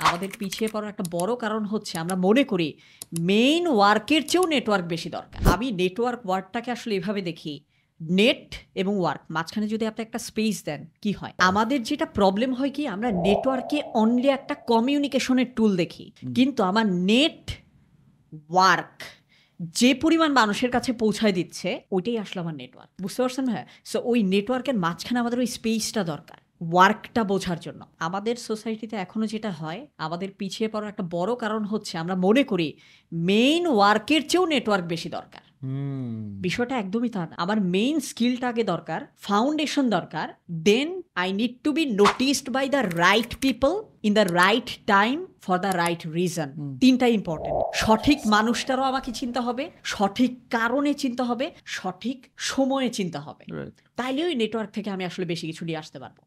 আমাদের পিছিয়ে পড়ার একটা বড় কারণ হচ্ছে আমরা মনে করি মেইন ওয়ার্কের চেয়েও নেটওয়ার্ক বেশি দরকার। আমি নেটওয়ার্ক ওয়ার্ডটাকে আসলে এভাবে দেখি, নেট এবং ওয়ার্ক মাঝখানে যদি আপনি একটা স্পেস দেন কি হয়? আমাদের যেটা প্রবলেম হয় কি আমরা নেটওয়ার্কে অনলি একটা কমিউনিকেশনের টুল দেখি। কিন্তু আমার নেট ওয়ার্ক যে পরিমাণ মানুষের কাছে পৌঁছায় দিচ্ছে ওইটাই আসলে আমার নেটওয়ার্ক। বুঝতে পারছেন ভাইয়া? সো ওই নেটওয়ার্কের মাঝখানে আমাদের ওই স্পেসটা দরকার ওয়ার্কটা বোঝার জন্য। আমাদের সোসাইটিতে এখনো যেটা হয়, আমাদের পিছিয়ে পড়ার একটা বড় কারণ হচ্ছে আমরা মনে করি মেইন ওয়ার্কের চেয়েও নেটওয়ার্ক বেশি দরকার। বিষয়টা একদমই তা না। আমার মেইন স্কিলটা আগে দরকার, ফাউন্ডেশন দরকার, then I need to be noticed by the right people in the right time for the right reason. তিনটা ইম্পর্টেন্ট। সঠিক মানুষটারও আমাকে চিন্তা হবে, সঠিক কারণে চিন্তা হবে, সঠিক সময়ে চিন্তা হবে। তাইলে ওই নেটওয়ার্ক থেকে আমি আসলে বেশি কিছু নিয়ে আসতে পারবো।